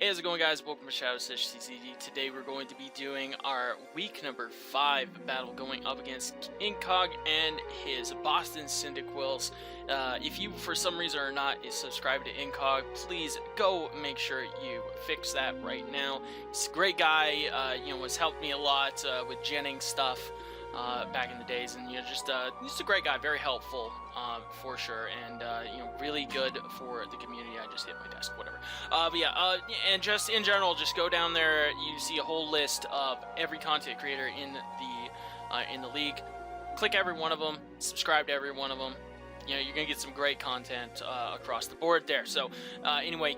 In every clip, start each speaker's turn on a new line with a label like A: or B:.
A: Hey, how's it going, guys? Welcome to Shadow/CCD. Today we're going to be doing our week number 5 battle going up against Incog and his Boston Cyndaquils. If you, for some reason, are not subscribed to Incog, please go make sure you fix that right now. He's a great guy, has helped me a lot with Jennings stuff back in the days, and just a great guy, very helpful for sure, and really good for the community. I just hit my desk, whatever. But yeah, and just in general, just go down there. You see a whole list of every content creator in the league. Click every one of them. Subscribe to every one of them. You're gonna get some great content across the board there. So anyway,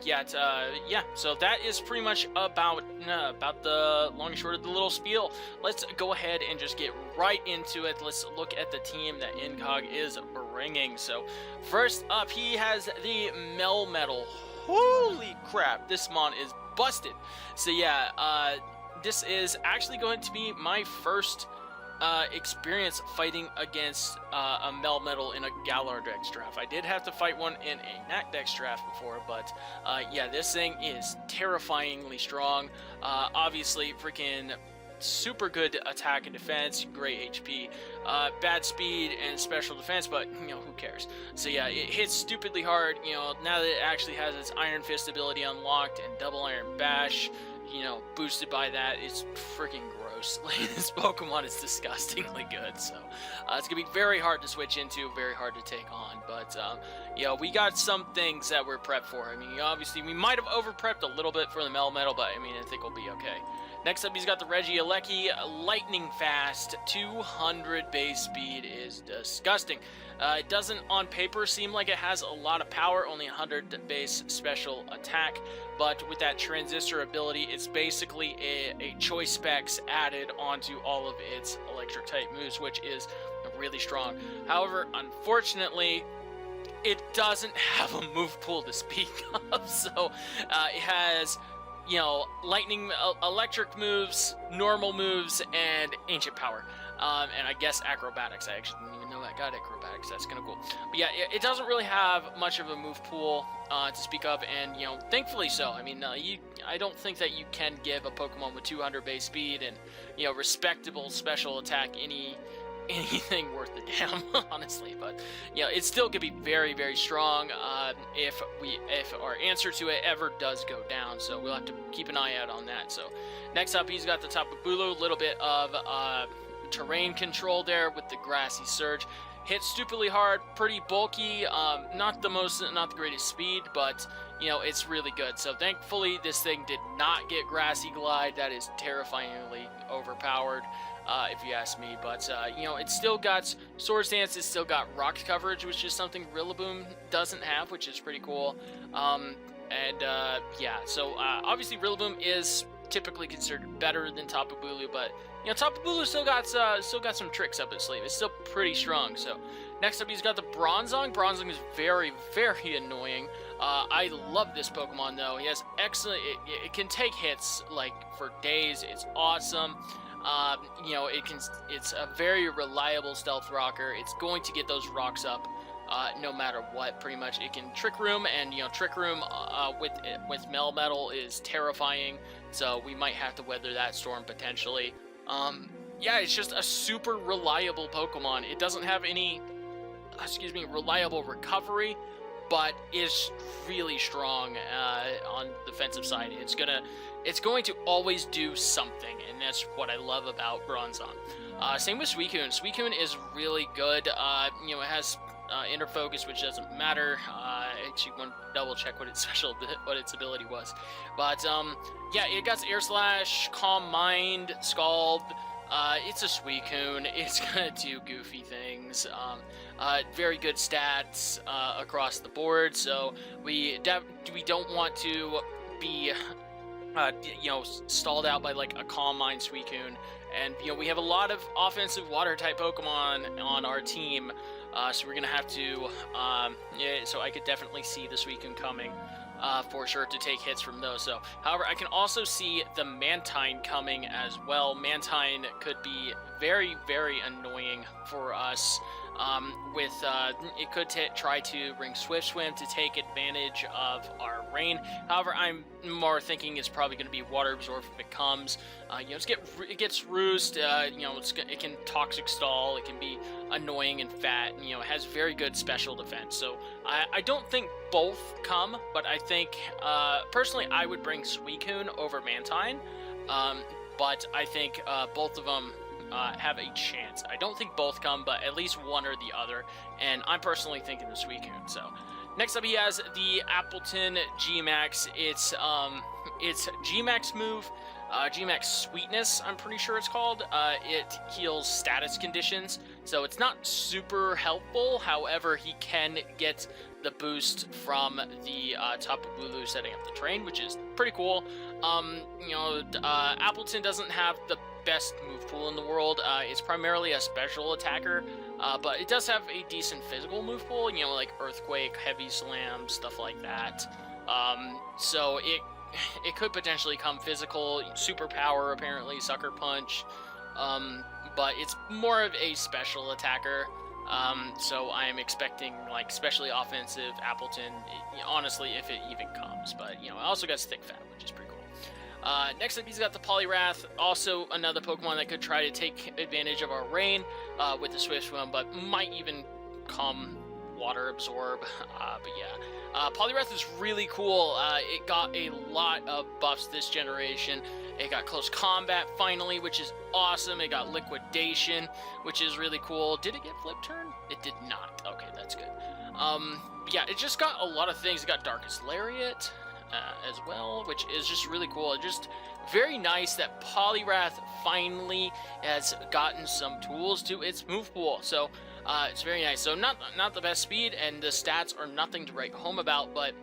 A: so that is pretty much about the long and short of the little spiel. Let's go ahead and just get right into it. Let's look at the team that Incog is bringing. So first up, he has the Melmetal. Holy crap, this mon is busted. So yeah, this is actually going to be my first experience fighting against a Melmetal in a Galar-Dex draft. I did have to fight one in a Nat-Dex draft before, but yeah, this thing is terrifyingly strong. Obviously, freaking super good attack and defense, great HP, bad speed and special defense, but who cares? So yeah, it hits stupidly hard. Now that it actually has its Iron Fist ability unlocked and Double Iron Bash, boosted by that, it's freaking gross. Like, this Pokemon is disgustingly good, so it's gonna be very hard to switch into, very hard to take on, but we got some things that we're prepped for. I mean, obviously we might have over-prepped a little bit for the Melmetal, but I mean, I think we'll be okay. Next up, he's got the Regi lightning fast, 200 base speed is disgusting. It doesn't on paper seem like it has a lot of power, only 100 base special attack, but with that transistor ability, it's basically a choice specs added onto all of its electric type moves, which is really strong. However, unfortunately, it doesn't have a move pool to speak of, so it has lightning, electric moves, normal moves, and ancient power, and I guess acrobatics. I actually didn't even know I got acrobatics. That's kind of cool. But yeah, it doesn't really have much of a move pool to speak of, and thankfully so. I mean, I don't think that you can give a Pokemon with 200 base speed and respectable special attack anything worth the damn, honestly. But it's still gonna be very, very strong if our answer to it ever does go down, so we'll have to keep an eye out on that. So next up, he's got the Tapu Bulu, a little bit of terrain control there with the Grassy Surge. Hits stupidly hard, pretty bulky, not the greatest speed, but it's really good. So thankfully this thing did not get Grassy Glide. That is terrifyingly overpowered, if you ask me. But it's still got Swords Dance, it's still got rock coverage, which is something Rillaboom doesn't have, which is pretty cool. Yeah, so obviously Rillaboom is typically considered better than Tapu Bulu, but Tapu Bulu still got some tricks up its sleeve. It's still pretty strong. So next up, he's got the Bronzong. Bronzong is very, very annoying. I love this Pokemon though. He has excellent. It can take hits like for days. It's awesome. It's a very reliable stealth rocker. It's going to get those rocks up no matter what. Pretty much, it can Trick Room, and Trick Room with Melmetal is terrifying. So we might have to weather that storm potentially. Yeah, it's just a super reliable Pokemon. It doesn't have any, reliable recovery, but is really strong on the defensive side. It's going to always do something, and that's what I love about Bronzong. Same with Suicune. Suicune is really good. It has Inner Focus, which doesn't matter. I actually want to double check what its ability was. But yeah, it got Air Slash, Calm Mind, Scald. It's a Suicune. It's gonna do goofy things. Very good stats across the board. So we don't want to be stalled out by like a Calm Mind Suicune. And we have a lot of offensive water type Pokemon on our team, so we're gonna have to so I could definitely see the Suicune coming for sure to take hits from those. So however, I can also see the Mantine coming as well. Mantine could be very, very annoying for us It could try to bring Swift Swim to take advantage of our rain. However, I'm more thinking it's probably going to be Water Absorb if it comes. It gets Roost. It can Toxic Stall. It can be annoying and fat. And, it has very good special defense. So I don't think both come, but I think personally I would bring Suicune over Mantine. But I think both of them have a chance. I don't think both come, but at least one or the other, and I'm personally thinking the Suicune. So next up he has the Appleton G-Max. It's G-Max move, G-Max Sweetness, I'm pretty sure it's called. It heals status conditions, so it's not super helpful. However, he can get the boost from the Tapu Bulu setting up the train, which is pretty cool. Appleton doesn't have the best move pool in the world. It's primarily a special attacker, but it does have a decent physical move pool, like Earthquake, Heavy Slam, stuff like that. So it could potentially come physical, Superpower apparently, Sucker Punch, but it's more of a special attacker. So I am expecting like especially offensive Appleton, honestly, if it even comes. But I also got Stick Fat, which is pretty cool. Next up, he's got the Poliwrath, also another Pokemon that could try to take advantage of our rain with the Swift Swim, but might even come Water Absorb. But yeah, Poliwrath is really cool. It got a lot of buffs this generation. It got Close Combat finally, which is awesome. It got Liquidation, which is really cool. Did it get Flip Turn? It did not. Okay, that's good. Yeah, it just got a lot of things. It got Darkest Lariat as well, which is just really cool. Just very nice that Poliwrath finally has gotten some tools to its move pool. So it's very nice. So not the best speed, and the stats are nothing to write home about, but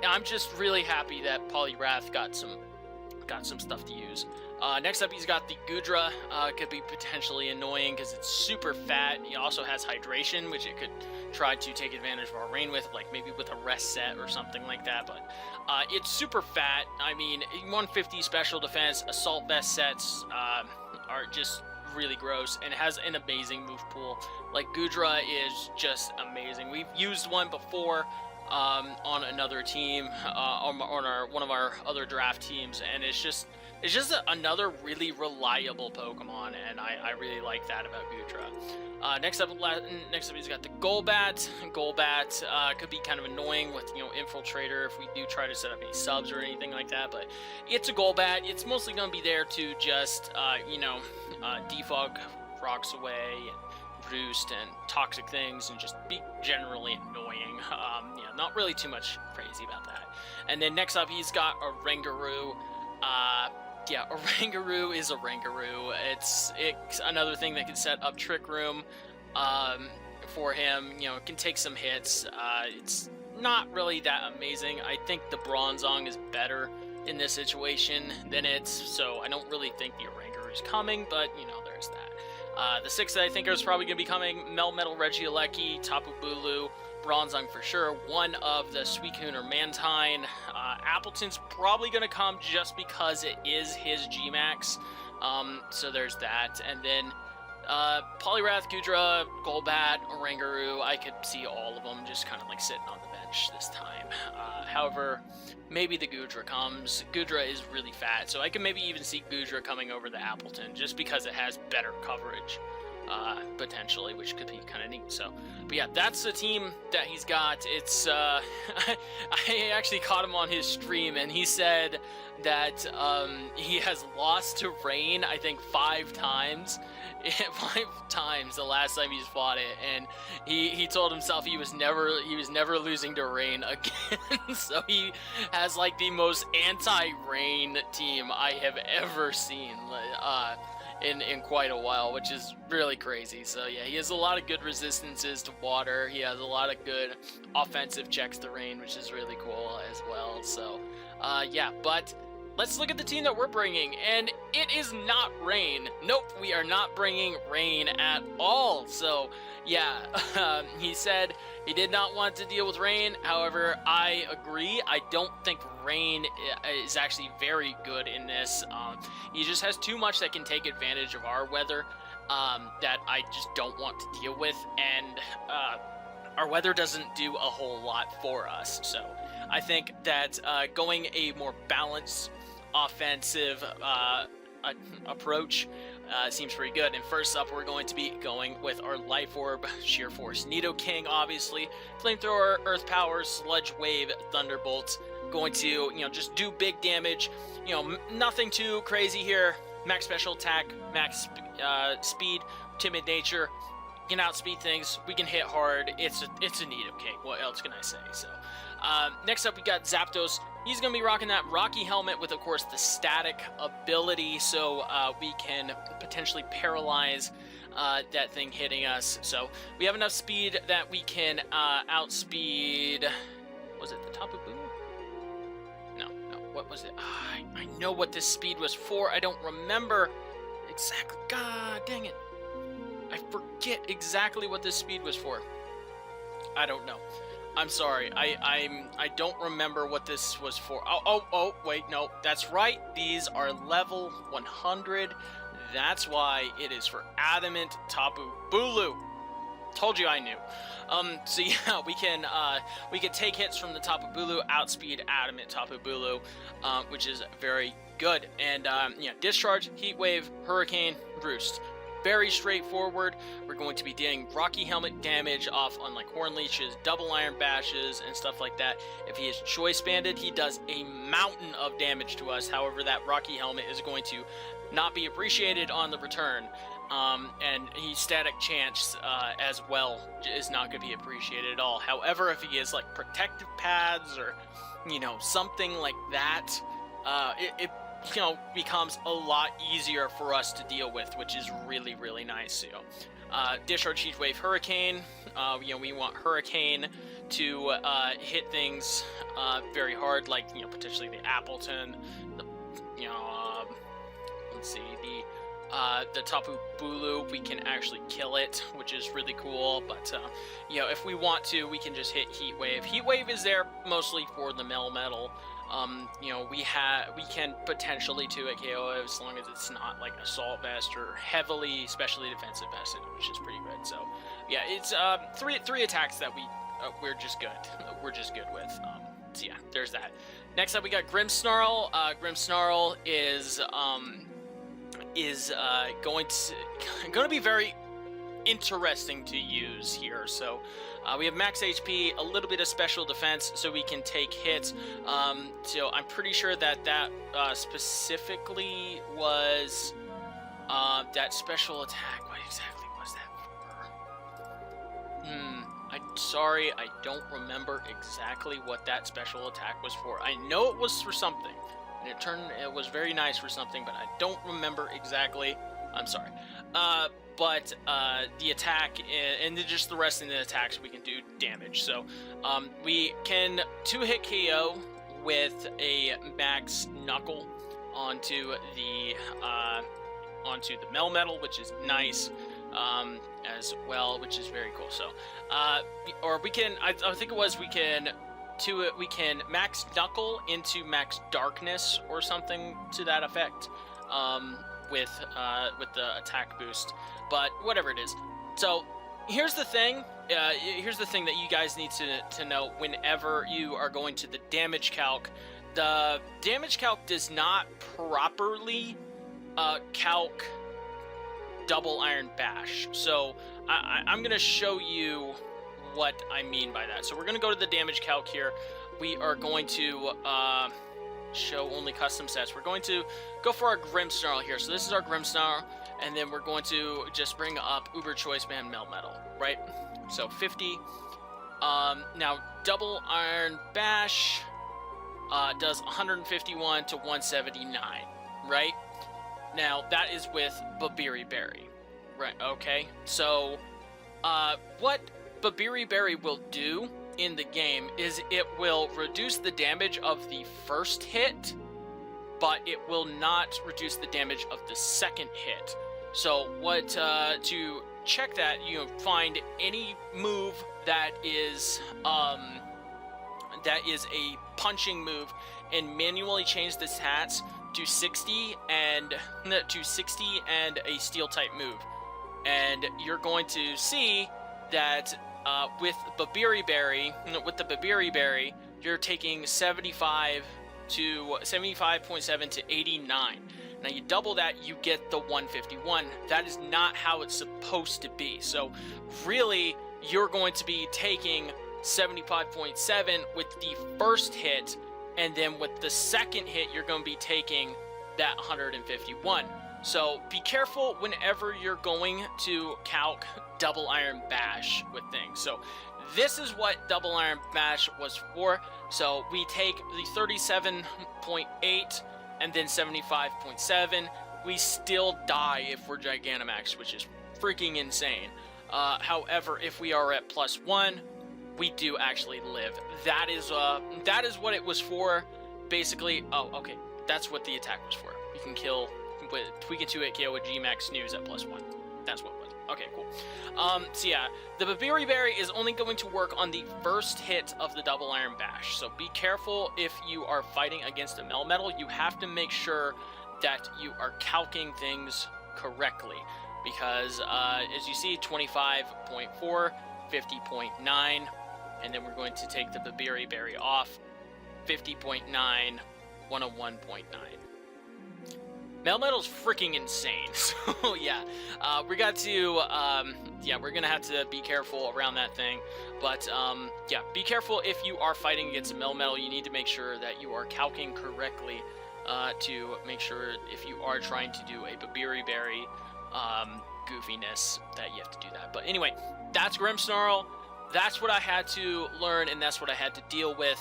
A: I'm just really happy that Poliwrath got some stuff to use. Next up, he's got the Goodra. Could be potentially annoying because it's super fat. He also has Hydration, which it could try to take advantage of our rain with, like maybe with a rest set or something like that. But it's super fat. I mean, 150 special defense, Assault Vest sets are just really gross, and has an amazing move pool. Like, Goodra is just amazing. We've used one before on another team, on one of our other draft teams, and it's just another really reliable Pokemon, and I really like that about Goodra. Next up he's got the Golbat. Golbat could be kind of annoying with Infiltrator if we do try to set up any subs or anything like that, but it's a Golbat. It's mostly going to be there to just defog rocks away and Roost and toxic things and just be generally annoying. Not really too much crazy about that. And then next up, he's got a Rangaroo. Yeah, a Rangaroo is a Rangaroo. It's another thing that can set up Trick Room for him. It can take some hits. It's not really that amazing. I think the Bronzong is better in this situation than so I don't really think the Rangaroo is coming, but there's that. The 6 that I think is probably going to be coming: Melmetal, Regieleki, Tapu Bulu, Bronzong for sure, one of the Suicune or Mantine. Appleton's probably going to come just because it is his G-Max, so there's that. And then Poliwrath, Goodra, Golbat, Rangaroo, I could see all of them just kind of like sitting on the bench this time. However, maybe the Goodra comes. Goodra is really fat, so I can maybe even see Goodra coming over the Appleton just because it has better coverage. Potentially, which could be kind of neat. So, but yeah, that's the team that he's got. It's I actually caught him on his stream, and he said that he has lost to Rain, I think 5 times. 5 times the last time he's fought it, and he told himself he was never losing to Rain again. So he has like the most anti-Rain team I have ever seen in quite a while, which is really crazy. So yeah, he has a lot of good resistances to water. He has a lot of good offensive checks to rain, which is really cool as well. So yeah, but let's look at the team that we're bringing, and it is not Rain. Nope, we are not bringing Rain at all. So yeah, he said he did not want to deal with Rain. However, I agree. I don't think Rain is actually very good in this. He just has too much that can take advantage of our weather. that I just don't want to deal with, and our weather doesn't do a whole lot for us. So I think that going a more balanced offensive approach seems pretty good. And first up, we're going to be going with our Life Orb, Sheer Force, Nidoking, obviously, Flamethrower, Earth Power, Sludge Wave, Thunderbolts. Going to, just do big damage. Nothing too crazy here. Max special attack, max speed, timid nature. Can outspeed things. We can hit hard. It's a Nidoking. What else can I say? So, next up we got Zapdos. He's going to be rocking that Rocky Helmet with, of course, the static ability, so we can potentially paralyze that thing hitting us. So we have enough speed that we can outspeed. Was it the Tapu Bulu? No. What was it? I know what this speed was for. I don't remember exactly. God dang it. I forget exactly what this speed was for. I don't know. I'm sorry. I don't remember what this was for. Oh, wait, no. That's right. These are level 100. That's why it is for Adamant Tapu Bulu. Told you I knew. So yeah, we can take hits from the Tapu Bulu, outspeed Adamant Tapu Bulu, which is very good. And Discharge, Heat Wave, Hurricane, Roost. Very straightforward. We're going to be dealing Rocky Helmet damage off on like Horn Leeches, Double Iron Bashes, and stuff like that. If he is Choice Banded, he does a mountain of damage to us. However, that Rocky Helmet is going to not be appreciated on the return. And he Static Chance as well is not going to be appreciated at all. However, if he is like Protective Pads or, something like that, it becomes a lot easier for us to deal with, which is really, really nice. Discharge, Heat Wave, Hurricane. We want Hurricane to hit things very hard, like potentially the Appleton. Let's see, the Tapu Bulu, we can actually kill it, which is really cool. But if we want to, we can just hit Heat Wave. Heat Wave is there mostly for the Melmetal. We can potentially 2-hit KO as long as it's not like Assault Vest or heavily specially defensive vested, which is pretty good. So yeah, it's three attacks that we're just good. We're just good with. So yeah, there's that. Next up, we got Grimmsnarl. Grimmsnarl is going to be very interesting to use here. So we have max HP, a little bit of special defense, so we can take hits. So I'm pretty sure that specifically was that special attack. What exactly was that for? I'm sorry, I don't remember exactly what that special attack was for. I know it was for something, and it was very nice for something, but I don't remember exactly. I'm sorry. But the attack and just the rest of the attacks, we can do damage. So we can 2-hit KO with a max Knuckle onto the Melmetal, which is nice as well, which is very cool. So or we can, I think it was, we can max Knuckle into max Darkness or something to that effect. With the attack boost, but whatever it is. So here's the thing. Here's the thing that you guys need to know whenever you are going to the damage calc. The damage calc does not properly calc Double Iron Bash. So I'm gonna show you what I mean by that. So we're gonna go to the damage calc here. We are going to show only custom sets. We're going to go for our Grimmsnarl here. So this is our Grimmsnarl, and then we're going to just bring up Uber Choice Band Melmetal, right? So 50. Now Double Iron Bash does 151 to 179, right? Now that is with Babiri Berry, right? Okay. So what Babiri Berry will do in the game is it will reduce the damage of the first hit, but it will not reduce the damage of the second hit. So what to check that, find any move that is a punching move and manually change the stats to 60 and a steel type move. and you're going to see that with the Babiri Berry, you're taking 75.7 to 89. Now you double that, you get the 151. That is not how it's supposed to be. So really, you're going to be taking 75.7 with the first hit, and then with the second hit, you're going to be taking that 151. So be careful whenever you're going to calc double iron bash with things. So this is what double iron bash was for. So we take the 37.8 and then 75.7. We still die if we're Gigantamax, which is freaking insane. However, if we are at +1, we do actually live. That is what it was for. Basically, oh, okay, that's what the attack was for. You can kill with tweak into it KO with G-Max Snooze at +1. That's what it was. Okay, cool. So yeah, the Babiri Berry is only going to work on the first hit of the double iron bash. So be careful if you are fighting against a Melmetal. You have to make sure that you are calcing things correctly, because as you see, 25.4, 50.9, and then we're going to take the Babiri Berry off, 50.9, 101.9. Melmetal's freaking insane. So yeah, we're gonna have to be careful around that thing. But yeah, be careful if you are fighting against a Melmetal. You need to make sure that you are calcing correctly to make sure if you are trying to do a Babiri Berry goofiness that you have to do that. But anyway, that's Grimmsnarl. That's what I had to learn, and that's what I had to deal with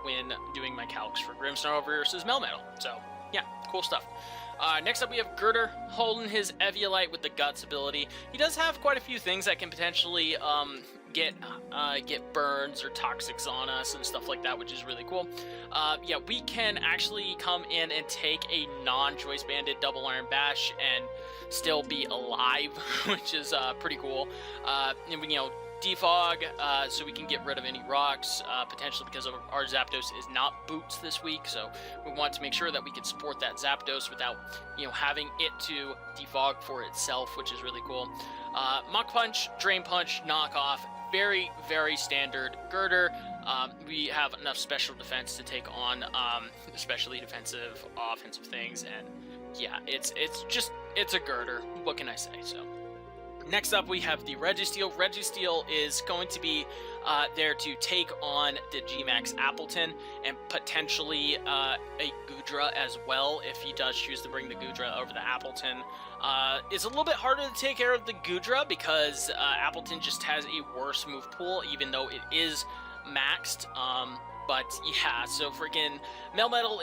A: when doing my calcs for Grimmsnarl versus Melmetal. So yeah, cool stuff. Next up, we have Girder holding his Eviolite with the Guts ability. He does have quite a few things that can potentially get burns or toxics on us and stuff like that, which is really cool. Yeah, we can actually come in and take a non-choice banded double iron bash and still be alive, which is pretty cool. And we, defog, so we can get rid of any rocks, potentially because of our Zapdos is not boots this week, so we want to make sure that we can support that Zapdos without, having it to defog for itself, which is really cool. Mach Punch, Drain Punch, Knockoff, very, very standard Girder. We have enough special defense to take on especially defensive, offensive things, and yeah, it's a Girder. What can I say? So. Next up, we have the Registeel. Registeel is going to be there to take on the G-Max Appleton and potentially a Goodra as well, if he does choose to bring the Goodra over the Appleton. It's a little bit harder to take care of the Goodra because Appleton just has a worse move pool, even though it is maxed. But yeah, so freaking Melmetal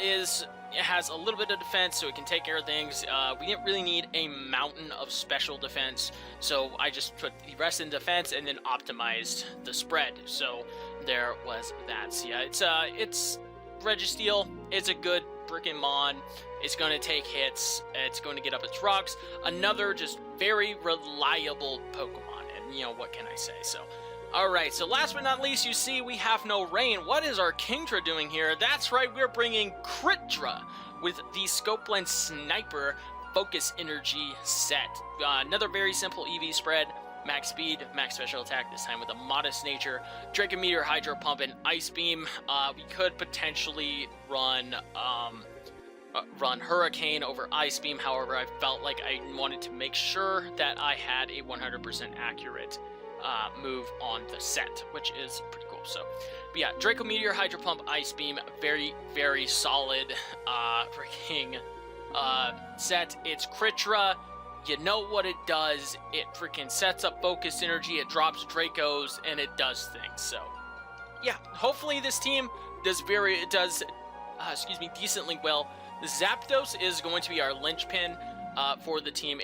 A: has a little bit of defense, so it can take care of things. We didn't really need a mountain of special defense, so I just put the rest in defense and then optimized the spread. So there was that. So yeah, it's Registeel. It's a good freaking mon. It's going to take hits. It's going to get up its rocks. Another just very reliable Pokemon, and what can I say? So. Alright, so last but not least, you see we have no rain. What is our Kingdra doing here? That's right, we're bringing Critdra with the Scope Lens Sniper Focus Energy set. Another very simple EV spread. Max speed, max special attack, this time with a modest nature. Draco Meteor, Hydro Pump, and Ice Beam. We could potentially run Hurricane over Ice Beam. However, I felt like I wanted to make sure that I had a 100% accurate move on the set, which is pretty cool. So, but yeah, Draco Meteor, Hydro Pump, Ice Beam, very, very solid freaking set. It's Critdra. You know what it does. It freaking sets up Focus Energy, it drops Dracos, and it does things. So, yeah, hopefully this team does decently well. The Zapdos is going to be our linchpin for the team.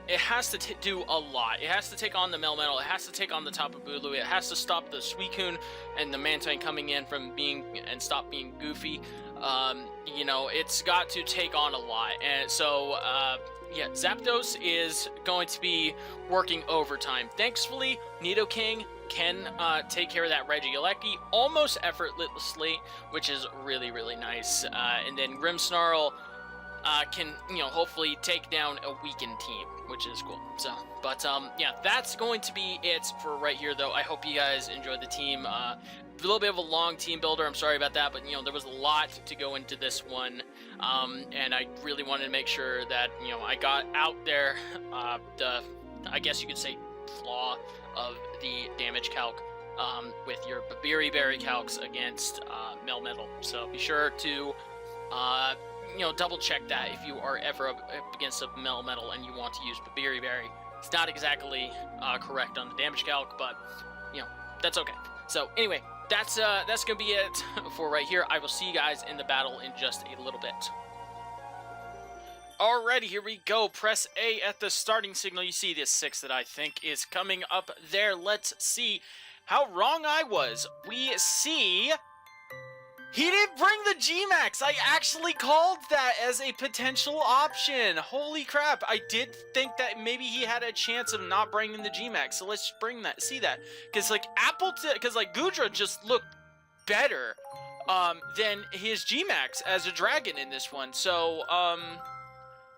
A: It has to do a lot. It has to take on the Melmetal. It has to take on the Tapu Bulu. It has to stop the Suicune and the Mantine coming in and stop being goofy. It's got to take on a lot. And so, yeah, Zapdos is going to be working overtime. Thankfully, Nidoking can take care of that Regieleki almost effortlessly, which is really, really nice. And then Grimmsnarl, can, you know, hopefully take down a weakened team, which is cool. So, but yeah, that's going to be it for right here, though. I hope you guys enjoyed the team. A little bit of a long team builder. I'm sorry about that, but you know, there was a lot to go into this one, and I really wanted to make sure that, you know, I got out there I guess you could say, flaw of the damage calc with your Berry calcs against Melmetal. So be sure to you know, double check that if you are ever up against a Melmetal and you want to use Berry. It's not exactly correct on the damage calc, but you know, that's okay. So anyway, that's gonna be it for right here. I will see you guys in the battle in just a little bit. Alrighty, here we go. Press A at the starting signal. You see this 6 that I think is coming up there. Let's see how wrong I was. We see he didn't bring the G-Max. I actually called that as a potential option. Holy crap. I did think that maybe he had a chance of not bringing the G-Max. So let's bring that, see that. Because like Gudra just looked better than his G-Max as a dragon in this one. So,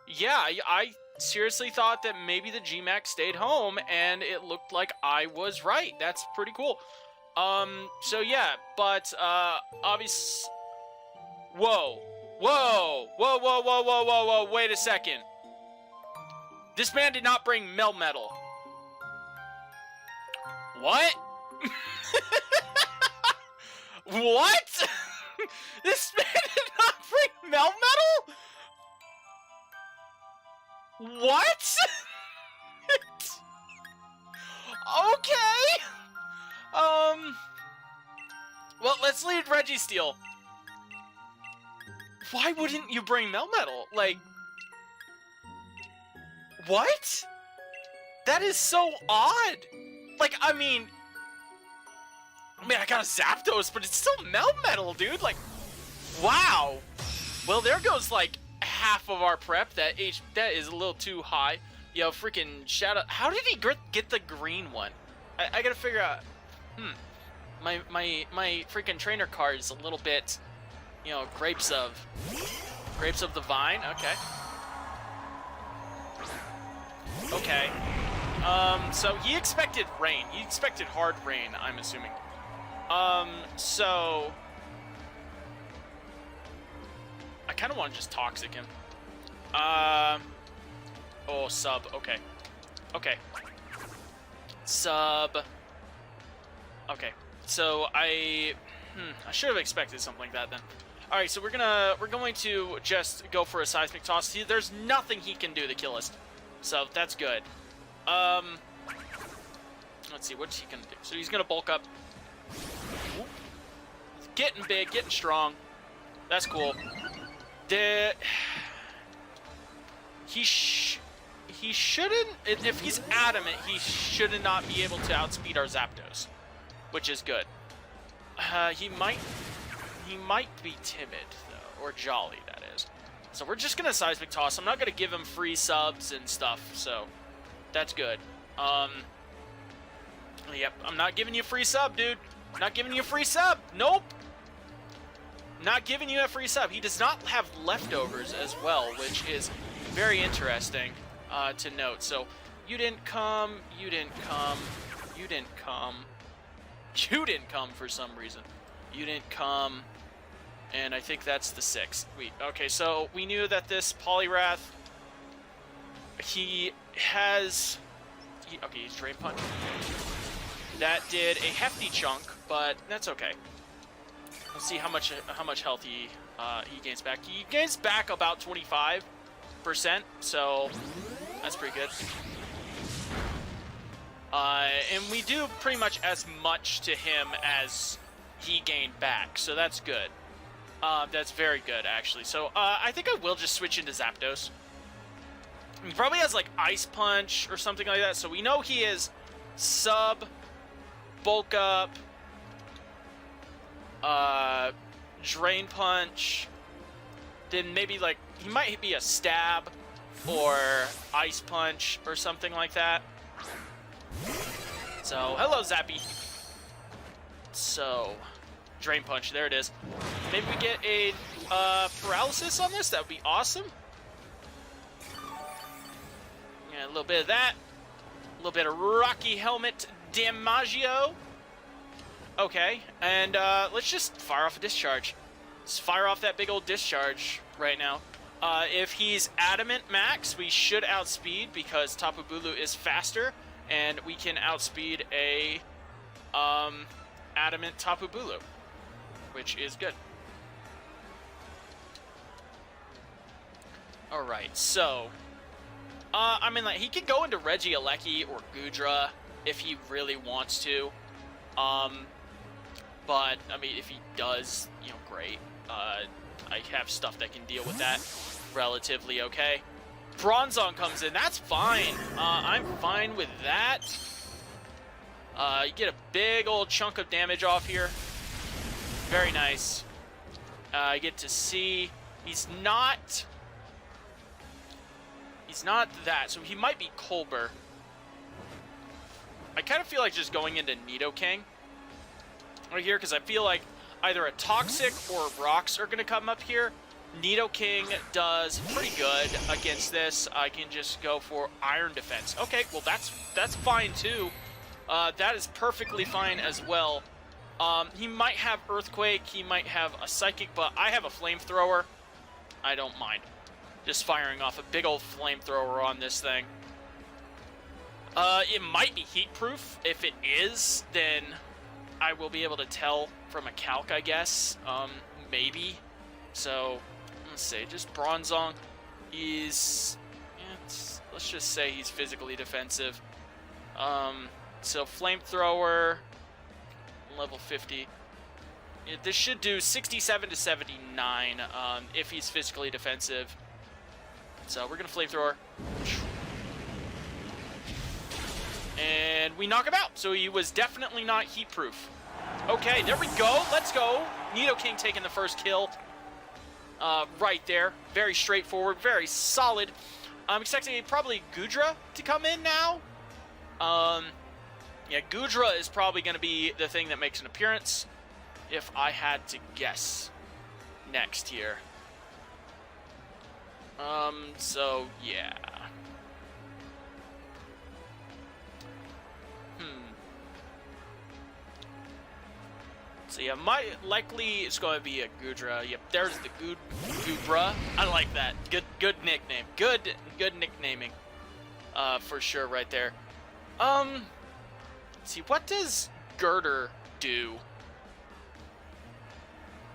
A: yeah, I seriously thought that maybe the G-Max stayed home, and it looked like I was right. That's pretty cool. So yeah, but, obviously... Whoa, wait a second. This man did not bring Melmetal. What? What? This man did not bring Melmetal? What? Okay. Well, let's leave Regi Steel. Why wouldn't you bring Melmetal? Like, what? That is so odd. Like, I mean, I got a Zapdos, but it's still Melmetal, dude. Like, wow. Well, there goes, like, half of our prep. That is a little too high. Yo, freaking Shadow. How did he get the green one? I gotta figure out. My freaking trainer card is a little bit, you know, grapes of the vine. Okay. So he expected rain. He expected hard rain, I'm assuming. So I kind of want to just toxic him. Oh, sub. Okay. Sub. Okay. So I should have expected something like that then. All right, so we're going to just go for a seismic toss. See, there's nothing he can do to kill us, so that's good. Let's see, what's he gonna do? So he's gonna bulk up. He's getting big, getting strong. That's cool. He shouldn't. If he's adamant, he should not be able to outspeed our Zapdos, which is good. He might be timid though, or jolly, that is. So we're just gonna seismic toss. I'm not gonna give him free subs and stuff, so that's good. Yep, I'm not giving you a free sub, dude. Not giving you a free sub. Nope. Not giving you a free sub. He does not have leftovers as well, which is very interesting to note. So you didn't come. You didn't come. You didn't come. You didn't come for some reason. You didn't come. And I think that's the 6th. Okay, so we knew that this Poliwrath, he has... okay, he's Drain Punch. That did a hefty chunk, but that's okay. Let's see how much health he gains back. He gains back about 25%, so that's pretty good. And we do pretty much as much to him as he gained back, so that's good. That's very good, actually. So I think I will just switch into Zapdos. He probably has like Ice Punch or something like that, so we know he is sub, bulk up, Drain Punch, then maybe like he might be a Stab or Ice Punch or something like that. So hello, Zappy. So Drain Punch, there it is. Maybe we get a paralysis on this. That would be awesome. And a little bit of that. A little bit of Rocky Helmet Damaggio. Okay, and let's just fire off a discharge. Let's fire off that big old discharge right now. If he's Adamant Max, we should outspeed because Tapu Bulu is faster, and we can outspeed a Adamant Tapu Bulu, which is good. Alright, so I mean, like, he could go into Regi Alecki or Goodra if he really wants to. But, I mean, if he does, you know, great. I have stuff that can deal with that relatively okay. Bronzong comes in. That's fine. I'm fine with that. You get a big old chunk of damage off here. Very nice. I get to see he's not that, so he might be Colbur. I kind of feel like just going into Nidoking right here, because I feel like either a Toxic or Rocks are going to come up here. Nidoking does pretty good against this. I can just go for Iron Defense. Okay, well that's fine too. That is perfectly fine as well. He might have Earthquake, he might have a Psychic, but I have a Flamethrower. I don't mind just firing off a big old Flamethrower on this thing. It might be heat-proof. If it is, then I will be able to tell from a calc, I guess. Maybe. So, let's see. Just Bronzong. He's... let's just say he's physically defensive. So, Flamethrower. Level 50. This should do 67 to 79 if he's physically defensive. So, we're going to Flamethrower. And we knock him out. So he was definitely not heat-proof. Okay, there we go. Let's go. Nidoking taking the first kill. Right there. Very straightforward. Very solid. I'm expecting probably Goodra to come in now. Yeah, Goodra is probably going to be the thing that makes an appearance, if I had to guess next here. So, yeah. So yeah, likely it's going to be a Goodra. Yep, there's the Goobra. I like that. Good nickname. Good nicknaming. For sure right there. Let's see, what does Girder do?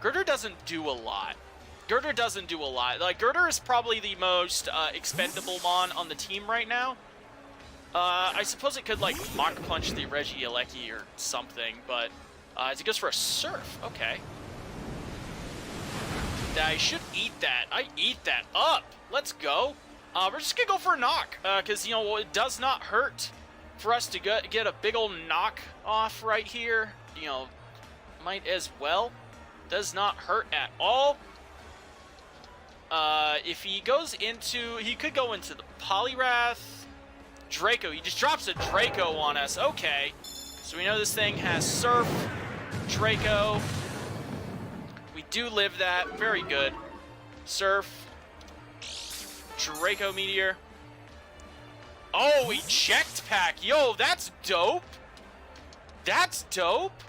A: Girder doesn't do a lot. Girder doesn't do a lot. Like, Girder is probably the most expendable Mon on the team right now. I suppose it could, like, Mach Punch the Regi Alecki or something, but it goes for a Surf. Okay. I should eat that. I eat that up. Let's go. We're just going to go for a knock, because, you know, it does not hurt for us to get a big old knock off right here. You know, might as well. Does not hurt at all. If he goes into... He could go into the Poliwrath. Draco. He just drops a Draco on us. Okay. So we know this thing has Surf. Draco. We do live that. Very good. Surf. Draco Meteor. Oh, Eject Pack. Yo, that's dope. That's dope.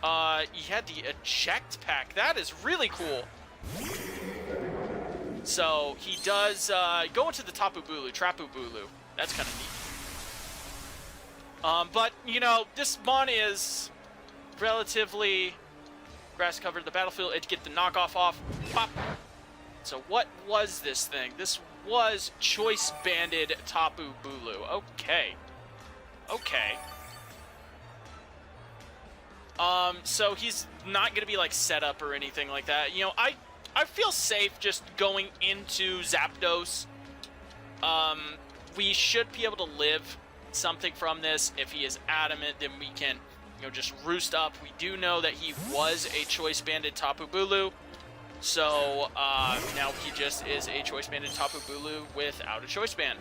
A: He had the Eject Pack. That is really cool. So, he does, go into the Tapu Bulu, Trapu Bulu. That's kind of neat. But, you know, this Mon is relatively grass-covered. The battlefield, it get the knockoff off. Pop. So, what was this thing? This was Choice Banded Tapu Bulu. Okay. Okay. So he's not going to be, like, set up or anything like that. You know, I feel safe just going into Zapdos. We should be able to live something from this. If he is adamant, then we can, you know, just roost up. We do know that he was a Choice Banded Tapu Bulu. So, now he just is a Choice Banded Tapu Bulu without a Choice Band.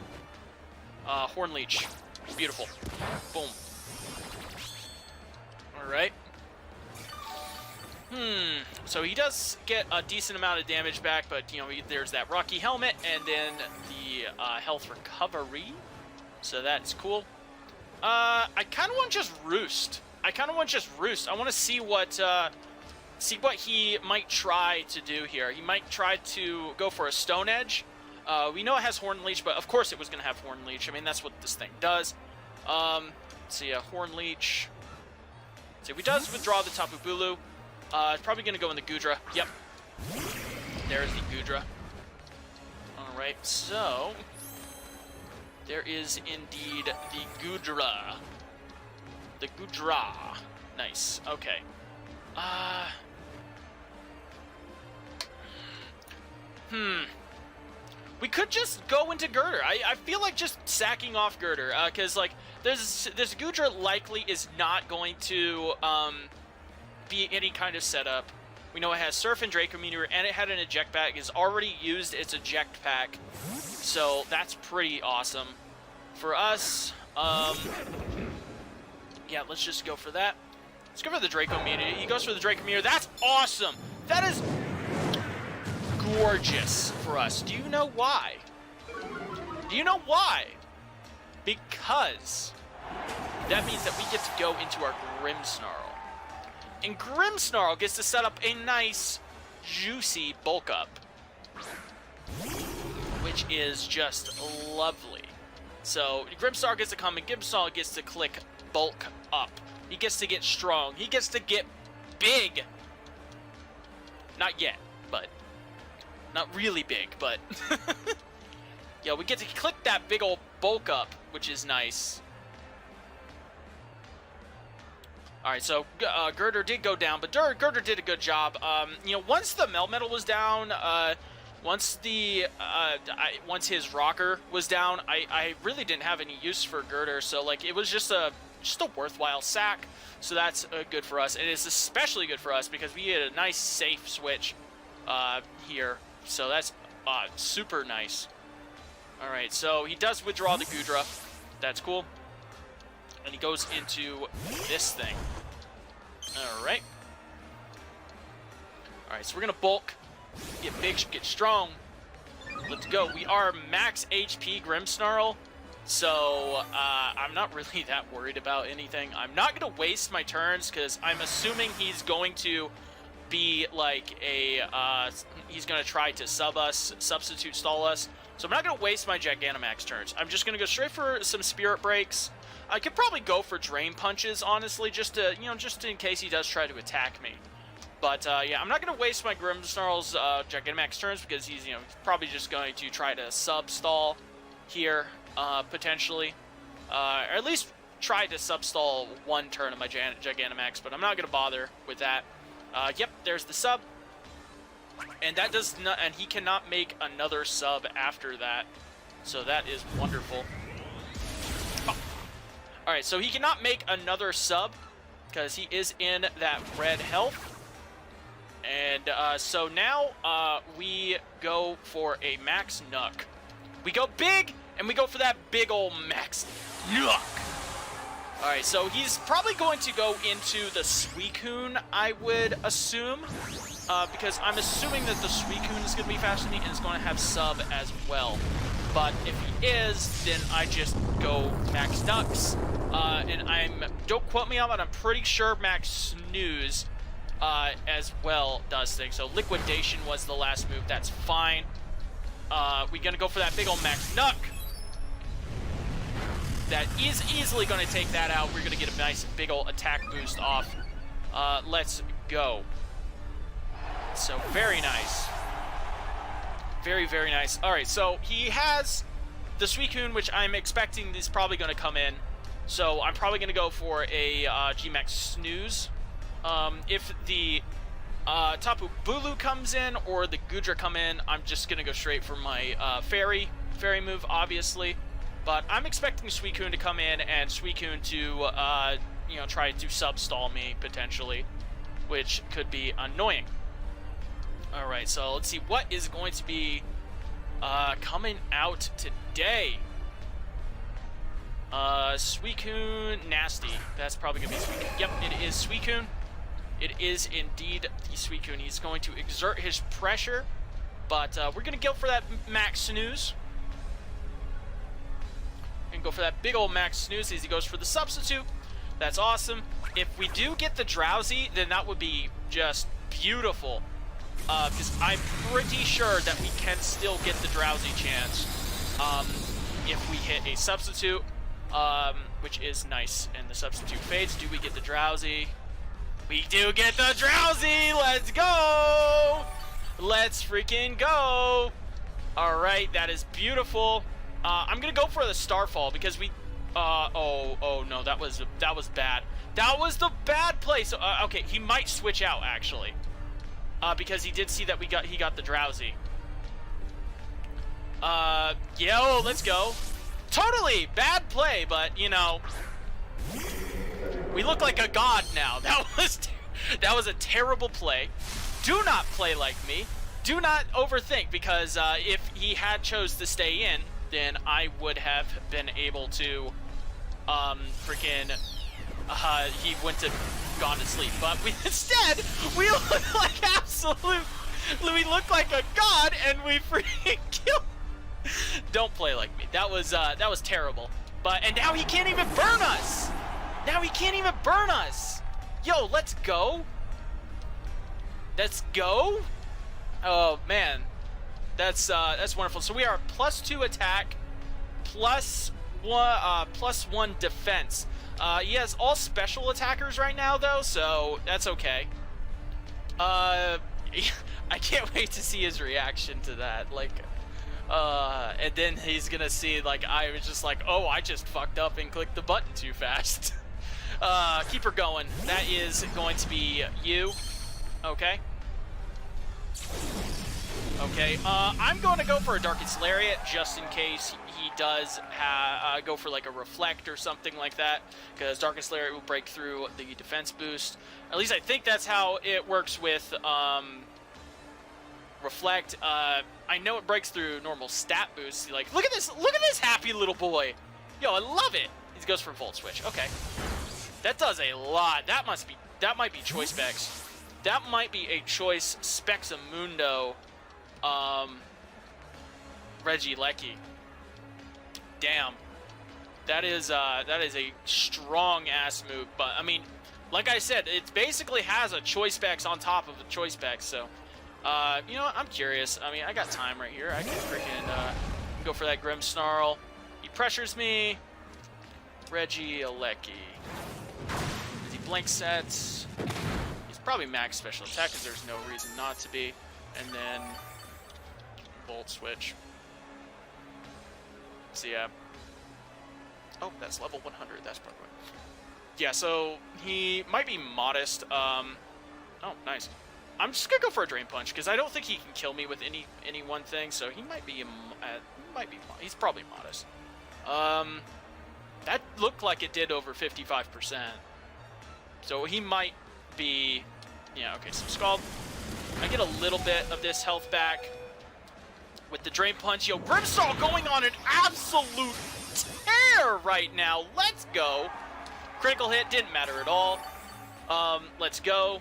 A: Horn Leech. Beautiful. Boom. Alright. So he does get a decent amount of damage back, but, you know, there's that Rocky Helmet and then the health recovery. So that's cool. I kind of want to just Roost. I want to see what he might try to do here. He might try to go for a Stone Edge. We know it has Horn Leech, but of course it was going to have Horn Leech. I mean, that's what this thing does. So yeah, Horn Leech. So if he does withdraw the Tapu Bulu, it's probably going to go in the Goodra. Yep. There's the Goodra. Alright, so there is indeed the Goodra. The Goodra. Nice. Okay. We could just go into Girder. I feel like just sacking off Girder, because, like, this Goodra likely is not going to be any kind of setup. We know it has Surf and Draco Meteor, and it had an Eject Pack. It's already used its Eject Pack, so that's pretty awesome. For us, yeah, let's just go for that. Let's go for the Draco Meteor. He goes for the Draco Meteor. That's awesome! That is gorgeous for us. Do you know why? Do you know why? Because that means that we get to go into our Grimmsnarl. And Grimmsnarl gets to set up a nice, juicy bulk up, which is just lovely. So Grimmsnarl gets to come and Grimmsnarl gets to click bulk up. He gets to get strong. He gets to get big. Not yet, but not really big, but yeah, we get to click that big old bulk up, which is nice. Alright, so Girder did go down, but Girder did a good job. You know, once the Melmetal was down, once his Rocker was down, I really didn't have any use for Girder, so, like, it was just a worthwhile sack, so that's good for us. And it's especially good for us because we get a nice safe switch here, so that's super nice. Alright, so he does withdraw the Goodra. That's cool. And he goes into this thing. Alright. Alright, so we're going to bulk, get big, get strong. Let's go. We are max HP Grimmsnarl, so I'm not really that worried about anything. I'm not going to waste my turns because I'm assuming he's going to be like a, he's going to try to substitute stall us. So I'm not going to waste my Gigantamax turns. I'm just going to go straight for some Spirit Breaks. I could probably go for Drain Punches, honestly, just to, you know, just in case he does try to attack me. But, yeah, I'm not going to waste my Grimmsnarl's Gigantamax turns because he's, you know, probably just going to try to sub-stall here, potentially. Or at least try to sub-stall one turn of my Gigantamax, but I'm not going to bother with that. Yep, there's the sub. And that does not, and he cannot make another sub after that. So that is wonderful. Oh. Alright, so he cannot make another sub because he is in that red health. And so now we go for a Max Nuck. We go big, and we go for that big old Max Nuck. Alright, so he's probably going to go into the Suicune, I would assume. Because I'm assuming that the Suicune is going to be faster than me and is going to have sub as well. But if he is, then I just go Max Nucks. And don't quote me on it, I'm pretty sure Max Snooze as well does things. So Liquidation was the last move, that's fine. We're going to go for that big old Max Nuck. That is easily going to take that out. We're going to get a nice big old attack boost off. Let's go. So very nice. Very, very nice. All right, so he has the Suicune, which I'm expecting is probably going to come in. So I'm probably going to go for a G-Max Snooze. If the Tapu Bulu comes in or the Goodra come in, I'm just going to go straight for my Fairy move, obviously. But I'm expecting Suicune to come in and Suicune to, you know, try to sub-stall me, potentially, which could be annoying. Alright, so let's see what is going to be coming out today. Suicune Nasty. That's probably going to be Suicune. Yep, it is Suicune. It is indeed the Suicune. He's going to exert his pressure, but we're going to go for that max snooze. And go for that big old max snooze as he goes for the substitute. That's awesome. If we do get the Drowsy, then that would be just beautiful. Because I'm pretty sure that we can still get the Drowsy chance if we hit a substitute, which is nice. And the substitute fades. Do we get the Drowsy? We do get the Drowsy! Let's go! Let's freaking go! Alright, that is beautiful. I'm gonna go for the Starfall because we... oh no, that was bad. That was the bad play. So, okay, he might switch out, actually. Because he did see that he got the Drowsy. Yo, let's go. Totally bad play, but, you know... We look like a god now. That was a terrible play. Do not play like me. Do not overthink, because if he had chose to stay in, then I would have been able to freaking he wouldn't have gone to sleep. But instead we look like absolute. We look like a god, and we freaking kill. Don't play like me. That was terrible. And now he can't even burn us. Now he can't even burn us. Yo, let's go. Let's go. Oh man, that's wonderful. So we are +2 attack, +1 defense. He has all special attackers right now though, so that's okay. I can't wait to see his reaction to that. Like, and then he's gonna see like I was just like, oh, I just fucked up and clicked the button too fast. Keep her going. That is going to be you. Okay. Okay, I'm going to go for a Darkest Lariat just in case he does go for like a Reflect or something like that, because Darkest Lariat will break through the defense boost. At least I think that's how it works with Reflect. I know it breaks through normal stat boosts. Like, look at this happy little boy. Yo, I love it. He goes for Volt Switch. Okay, that does a lot. That might be Choice Specs. That might be a Choice Spexamundo. Regi Lecky. Damn. That is a strong ass move, but I mean, like I said, it basically has a Choice Specs on top of a Choice Specs, so you know what, I'm curious. I mean, I got time right here. I can freaking go for that Grimmsnarl. He pressures me. Regi Lecky. As he blink sets. He's probably max special attack because there's no reason not to be. And then Volt Switch. So yeah. Oh, that's level 100. That's probably right. Yeah, so he might be modest. Oh, nice. I'm just gonna go for a Drain Punch because I don't think he can kill me with any one thing. So he might be he's probably modest. That looked like it did over 55%. So he might be. Yeah. Okay. So Scald. I get a little bit of this health back with the Drain Punch. Yo, Grimmsnarl going on an absolute tear right now. Let's go. Critical hit, didn't matter at all. Let's go.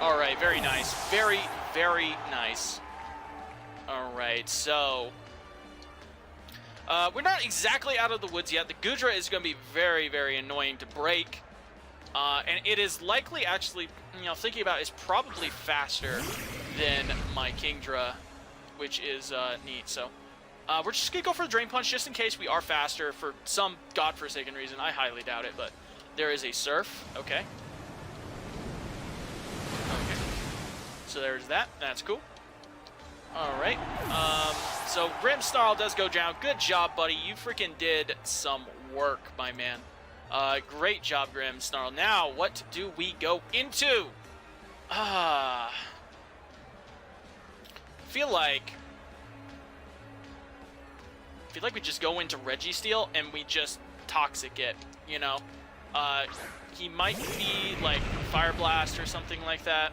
A: All right, very nice. Very, very nice. All right, so we're not exactly out of the woods yet. The Goodra is going to be very, very annoying to break. And it is likely, actually, you know, thinking about it, is probably faster than my Kingdra, which is neat. So we're just going to go for the Drain Punch just in case we are faster for some godforsaken reason. I highly doubt it, but there is a Surf. Okay. Okay. So there's that. That's cool. All right. So Grimmsnarl does go down. Good job, buddy. You freaking did some work, my man. Great job, Grimmsnarl. Now, what do we go into? Feel like we just go into Registeel and we just Toxic it, you know? He might be like Fire Blast or something like that.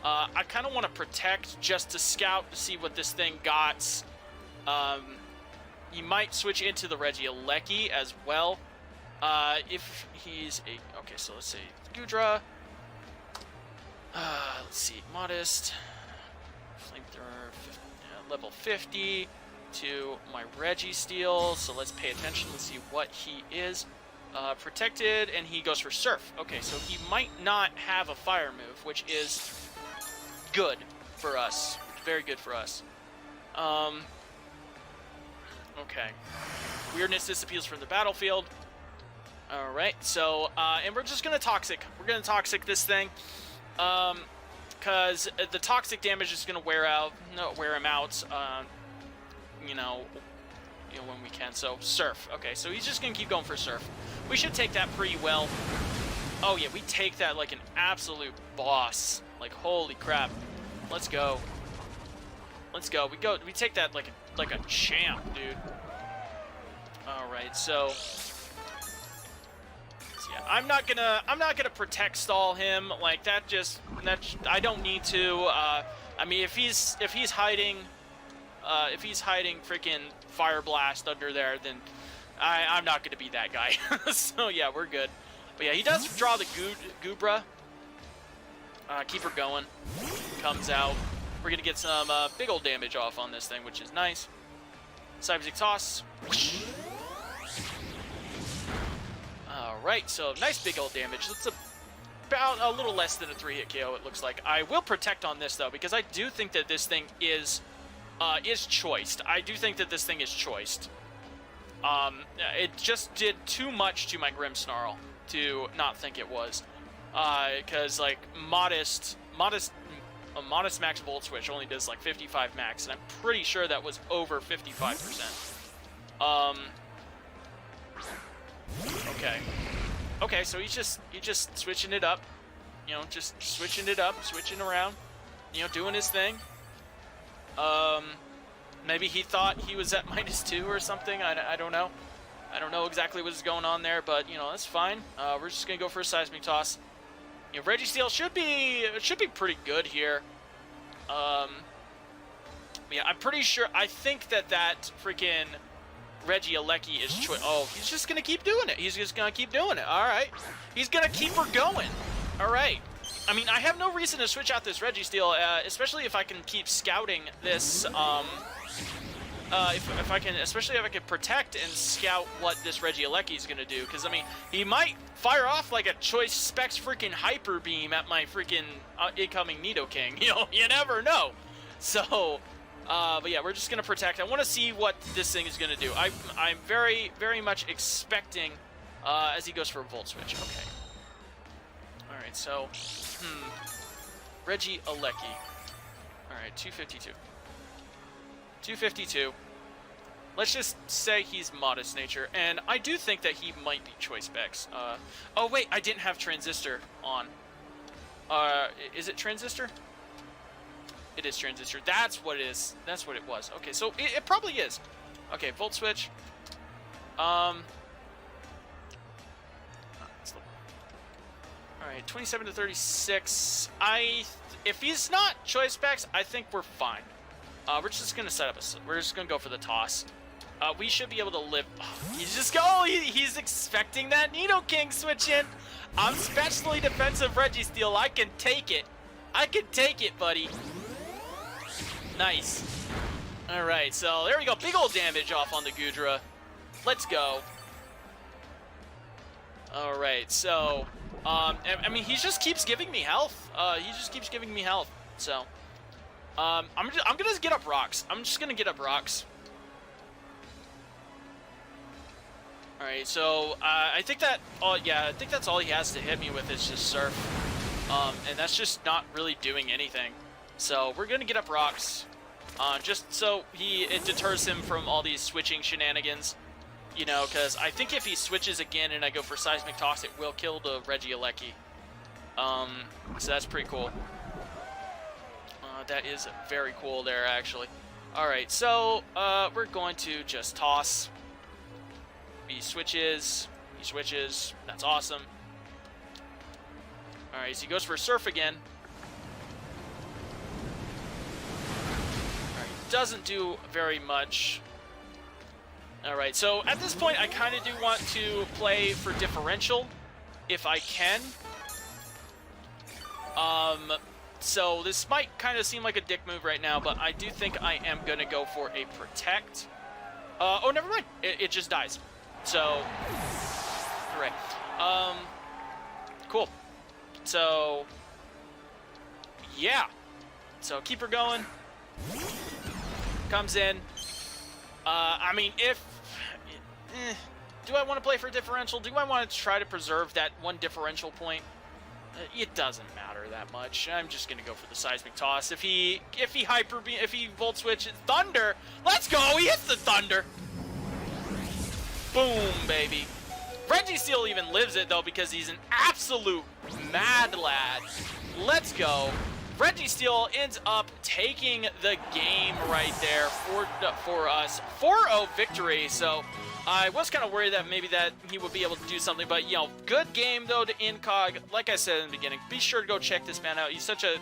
A: I kind of want to protect just to scout to see what this thing got. He might switch into the Regi Lecky as well. If he's a... Okay, so let's say Gudra. Let's see, modest. Flamethrower, level 50 to my Regi Steel. So let's pay attention. Let's see what he is. Protected, and he goes for Surf. Okay, so he might not have a fire move, which is good for us. Very good for us. Okay. Weirdness disappears from the battlefield. Alright, so, and we're just gonna Toxic. We're gonna Toxic this thing. Because the Toxic damage is gonna wear him out, you know, when we can. So, Surf. Okay, so he's just gonna keep going for Surf. We should take that pretty well. Oh yeah, we take that like an absolute boss. Like, holy crap. Let's go. Let's go. We take that like a champ, dude. Alright, so yeah, I'm not gonna protect stall him. Like that I don't need to. I mean, if he's hiding freaking Fire Blast under there, then I'm not gonna be that guy. So yeah, we're good. But yeah, he does draw the Gubra. Keep her going. Comes out. We're gonna get some big old damage off on this thing, which is nice. Cyberzic Toss. Alright, so nice big old damage. That's about a little less than a 3-hit KO, it looks like. I will protect on this, though, because I do think that this thing is choiced. I do think that this thing is choiced. It just did too much to my Grimmsnarl to not think it was. Because, like, a modest max Volt Switch only does, like, 55 max, and I'm pretty sure that was over 55%. Okay. Okay, so he's just switching it up. You know, just switching it up, switching around. You know, doing his thing. Maybe he thought he was at -2 or something. I don't know. I don't know exactly what's going on there, but, you know, that's fine. We're just going to go for a Seismic Toss. You know, Regi Steel should be pretty good here. Yeah, I'm pretty sure. I think that freaking Regi Alecki is oh, he's just gonna keep doing it. He's just gonna keep doing it. All right, he's gonna keep her going. All right. I mean, I have no reason to switch out this Regi Steel, especially if I can keep scouting this. If I can, especially if I can protect and scout what this Regi Alecki is gonna do, because I mean, he might fire off like a Choice Specs freaking Hyper Beam at my freaking incoming Nidoking. You know, you never know. So, but yeah, we're just gonna protect. I want to see what this thing is gonna do. I'm very, very much expecting as he goes for a Volt Switch. Okay. All right, so Regi Alecki. All right, 252. 252. Let's just say he's Modest Nature, and I do think that he might be Choice Specs. Oh wait, I didn't have Transistor on. Is it Transistor? It is Transistor. That's what it is. That's what it was. Okay, so it probably is. Okay, Volt Switch. All right, 27 to 36. If he's not Choice Specs, I think we're fine. We're just gonna set up we're just gonna go for the toss. We should be able to live. Oh, he's just he's expecting that Nidoking switch in. I'm specially defensive Regi Steel. I can take it. I can take it, buddy. Nice. All right, so there we go. Big old damage off on the Gudra. Let's go. All right, so I mean, he just keeps giving me health. He just keeps giving me health. So. I'm gonna get up rocks. I'm just gonna get up rocks. All right, so I think that I think that's all he has to hit me with is just Surf, and that's just not really doing anything. So we're gonna get up rocks, just so it deters him from all these switching shenanigans, you know. Because I think if he switches again and I go for Seismic Toss, it will kill the Regi Alecki. So that's pretty cool. That is very cool there, actually. Alright, so we're going to just toss. He switches. He switches. That's awesome. Alright, so he goes for Surf again. Alright, doesn't do very much. Alright, so at this point, I kind of do want to play for differential, if I can. So this might kind of seem like a dick move right now, but I do think I am going to go for a protect. Oh, never mind. It just dies. So, hooray. Cool. So, yeah. So keep her going. Comes in. I mean, do I want to play for differential? Do I want to try to preserve that one differential point? It doesn't matter that much. I'm just gonna go for the seismic toss. If he volt switches thunder, let's go. He hits the thunder. Boom, baby. Regi still even lives it though because he's an absolute mad lad. Let's go. Regi still ends up taking the game right there for us. 4-0 victory. So I was kind of worried that maybe that he would be able to do something, but you know, good game though to Incog. Like I said in the beginning, be sure to go check this man out. He's such a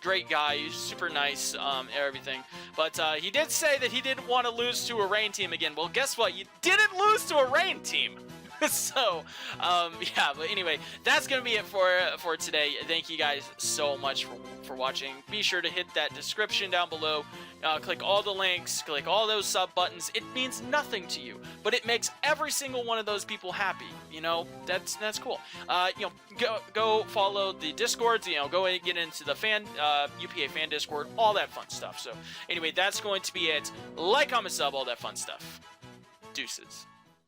A: great guy. He's super nice, everything. But he did say that he didn't want to lose to a rain team again. Well, guess what? You didn't lose to a rain team. So, yeah, but anyway, that's going to be it for today. Thank you guys so much for watching. Be sure to hit that description down below. Click all the links, click all those sub buttons. It means nothing to you, but it makes every single one of those people happy. You know, that's cool. You know, go follow the Discords, you know, go and get into the UPA fan Discord, all that fun stuff. So anyway, that's going to be it. Like, comment, sub, all that fun stuff. Deuces.